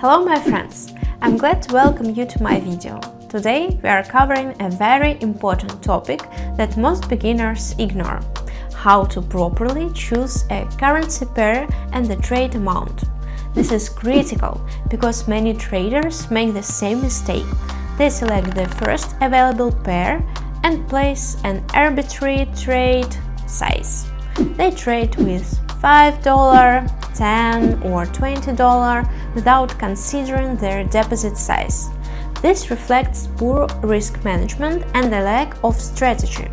Hello my friends! I'm glad to welcome you to my video. Today we are covering a very important topic that most beginners ignore: how to properly choose a currency pair and the trade amount. This is critical because many traders make the same mistake. They select the first available pair and place an arbitrary trade size. They trade with $5, $10 or $20 without considering their deposit size. This reflects poor risk management and a lack of strategy.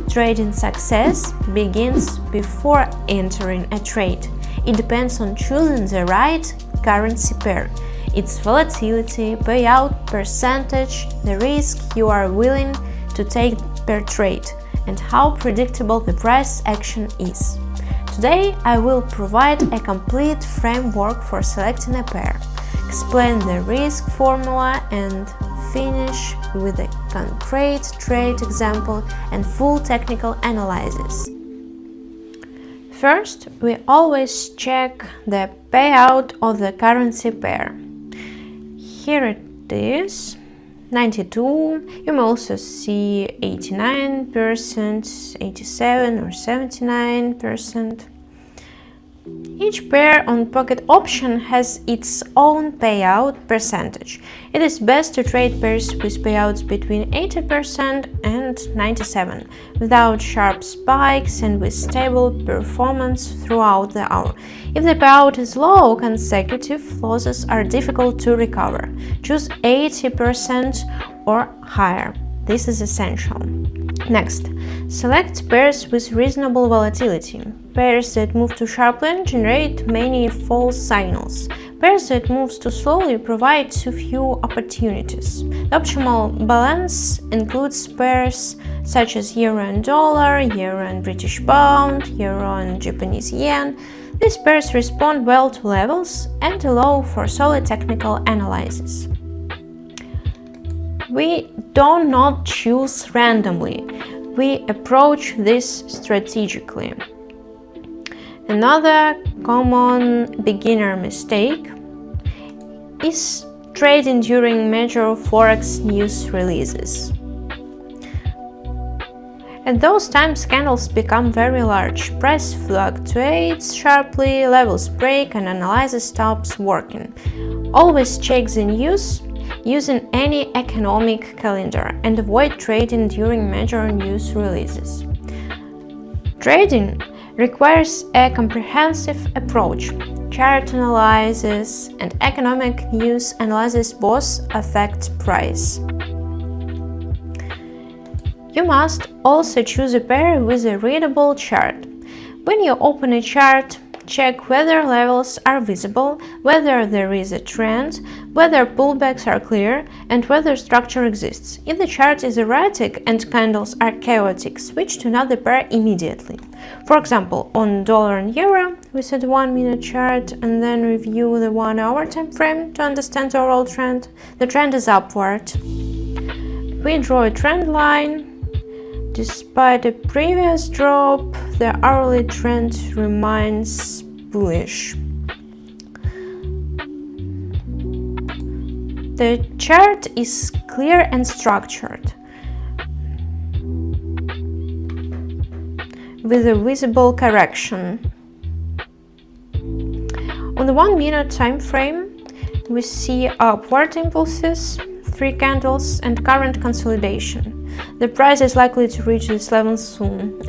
Trading success begins before entering a trade. It depends on choosing the right currency pair, its volatility, payout percentage, the risk you are willing to take per trade, and how predictable the price action is. Today I will provide a complete framework for selecting a pair, explain the risk formula, and finish with a concrete trade example and full technical analysis. First, we always check the payout of the currency pair. Here it is, 92. You may also see 89%, 87 or 79%. Each pair on pocket option has its own payout percentage. It is best to trade pairs with payouts between 80% and 97%, without sharp spikes and with stable performance throughout the hour. If the payout is low, consecutive losses are difficult to recover. Choose 80% or higher. This is essential. Next, select pairs with reasonable volatility. Pairs that move too sharply generate many false signals. Pairs that move too slowly provide too few opportunities. The optimal balance includes pairs such as euro and dollar, euro and British pound, euro and Japanese yen. These pairs respond well to levels and allow for solid technical analysis. We do not choose randomly. We approach this strategically. Another common beginner mistake is trading during major forex news releases. At those times, candles become very large, price fluctuates sharply, levels break, and analysis stops working. Always check the news using any economic calendar and avoid trading during major news releases. Trading requires a comprehensive approach. Chart analysis and economic news analysis both affect price. You must also choose a pair with a readable chart. When you open a chart, check whether levels are visible, whether there is a trend, whether pullbacks are clear, and whether structure exists. If the chart is erratic and candles are chaotic, switch to another pair immediately. For example, on dollar and euro, we set a 1-minute chart and then review the 1-hour time frame to understand the overall trend. The trend is upward. We draw a trend line. Despite a previous drop, the hourly trend remains bullish. The chart is clear and structured, with a visible correction. On the 1-minute time frame, we see upward impulses, 3 candles, and current consolidation. The price is likely to reach this level soon.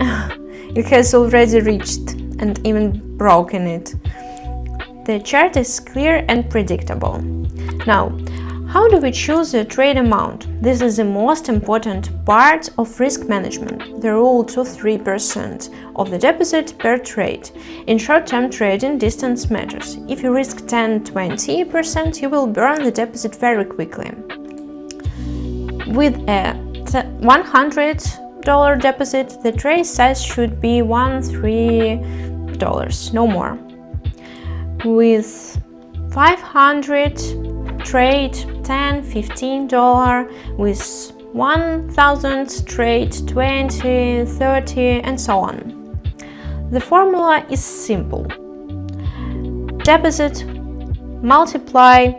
It has already reached and even broken it. The chart is clear and predictable. Now, how do we choose a trade amount? This is the most important part of risk management, the rule to 3% of the deposit per trade. In short-term trading, distance matters. If you risk 10-20%, you will burn the deposit very quickly. With a $100 deposit, the trade size should be $1-3, no more. With 500, trade $10-15. With 1000, trade 20, 30, and so on. The formula is simple. Deposit multiply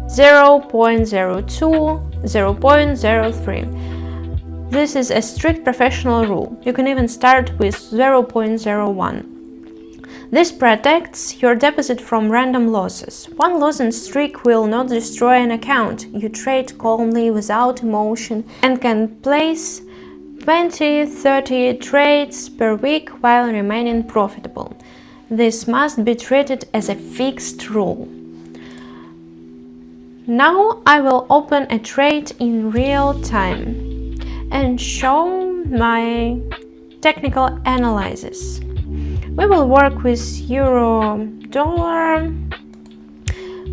0.02, 0.03. This is a strict professional rule. You can even start with 0.01. This protects your deposit from random losses. One losing streak will not destroy an account. You trade calmly, without emotion, and can place 20-30 trades per week while remaining profitable. This must be treated as a fixed rule. Now I will open a trade in real time and show my technical analysis. We will work with euro-dollar.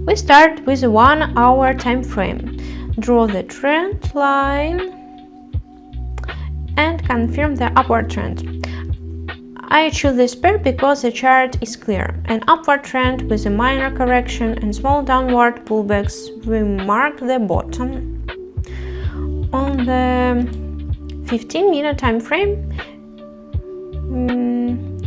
We start with a 1 hour time frame. Draw the trend line and confirm the upward trend. I choose this pair because the chart is clear. An upward trend with a minor correction and small downward pullbacks. We mark the bottom. On the 15-minute time frame,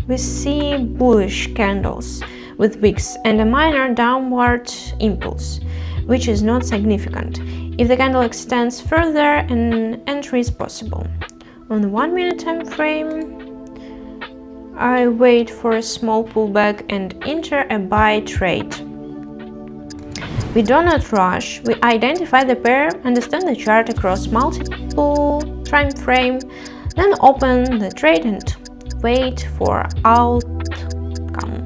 we see bullish candles with wicks and a minor downward impulse, which is not significant. If the candle extends further, an entry is possible. On the 1-minute time frame, I wait for a small pullback and enter a buy trade. We do not rush. We identify the pair, understand the chart across multiple time frame, then open the trade and wait for outcome.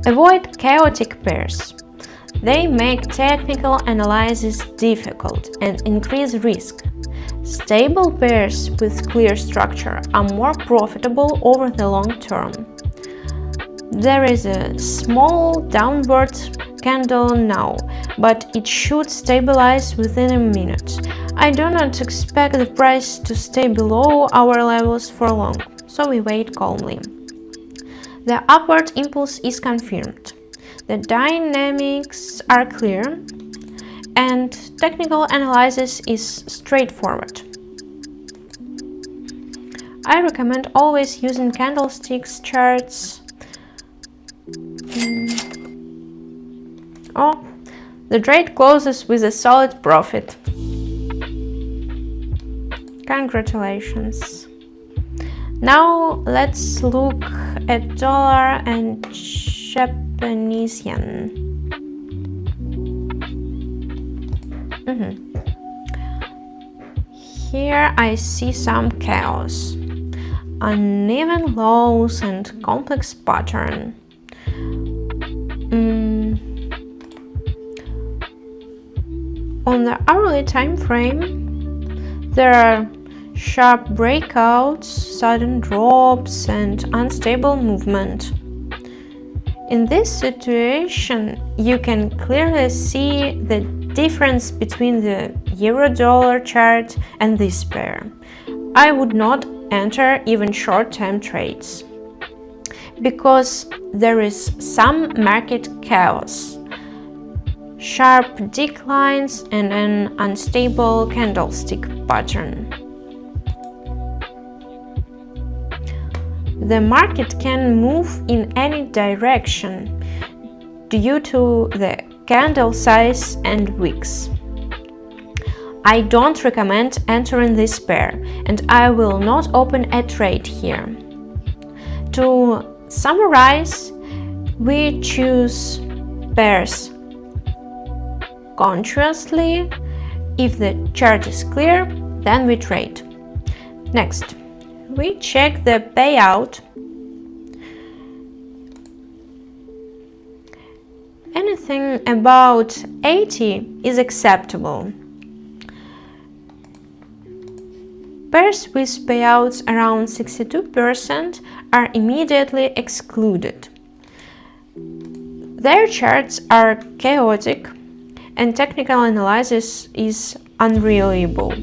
Avoid chaotic pairs. They make technical analysis difficult and increase risk. Stable pairs with clear structure are more profitable over the long term. There is a small downward candle now, but it should stabilize within a minute. I do not expect the price to stay below our levels for long, so we wait calmly. The upward impulse is confirmed. The dynamics are clear, and technical analysis is straightforward. I recommend always using candlesticks charts. Oh, the trade closes with a solid profit. Congratulations. Now let's look at dollar and Japanese yen. Here I see some chaos, uneven lows and complex pattern. On the hourly time frame, there are sharp breakouts, sudden drops, and unstable movement. In this situation, you can clearly see the difference between the euro-dollar chart and this pair. I would not enter even short-term trades because there is some market chaos, sharp declines, and an unstable candlestick pattern. The market can move in any direction due to the candle size and wicks. I don't recommend entering this pair, and I will not open a trade here. To summarize, we choose pairs consciously. If the chart is clear, then we trade. Next, we check the payout. Anything about 80 is acceptable. Pairs with payouts around 62% are immediately excluded. Their charts are chaotic and technical analysis is unreliable.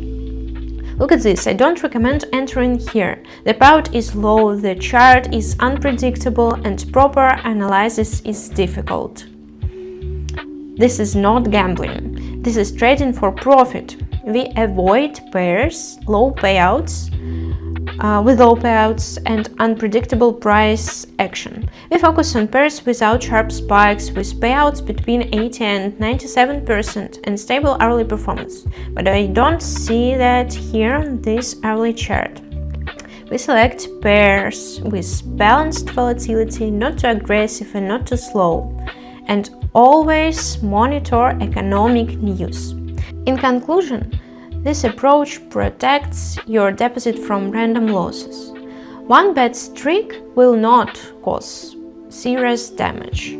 Look at this, I don't recommend entering here. The payout is low, the chart is unpredictable, and proper analysis is difficult. This is not gambling. This is trading for profit. We avoid pairs, low payouts, with low payouts and unpredictable price action. We focus on pairs without sharp spikes, with payouts between 80 and 97% and stable hourly performance. But I don't see that here on this hourly chart. We select pairs with balanced volatility, not too aggressive and not too slow, and always monitor economic news. In conclusion, this approach protects your deposit from random losses. One bad streak will not cause serious damage.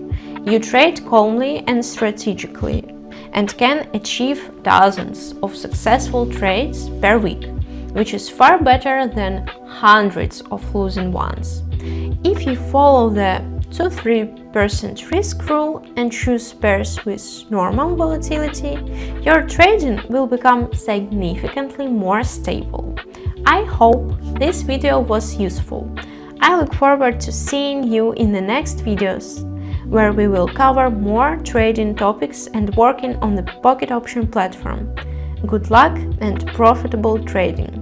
You trade calmly and strategically and can achieve dozens of successful trades per week, which is far better than hundreds of losing ones. If you follow the 2-3% risk rule and choose pairs with normal volatility, your trading will become significantly more stable. I hope this video was useful. I look forward to seeing you in the next videos, where we will cover more trading topics and working on the pocket option platform. Good luck and profitable trading!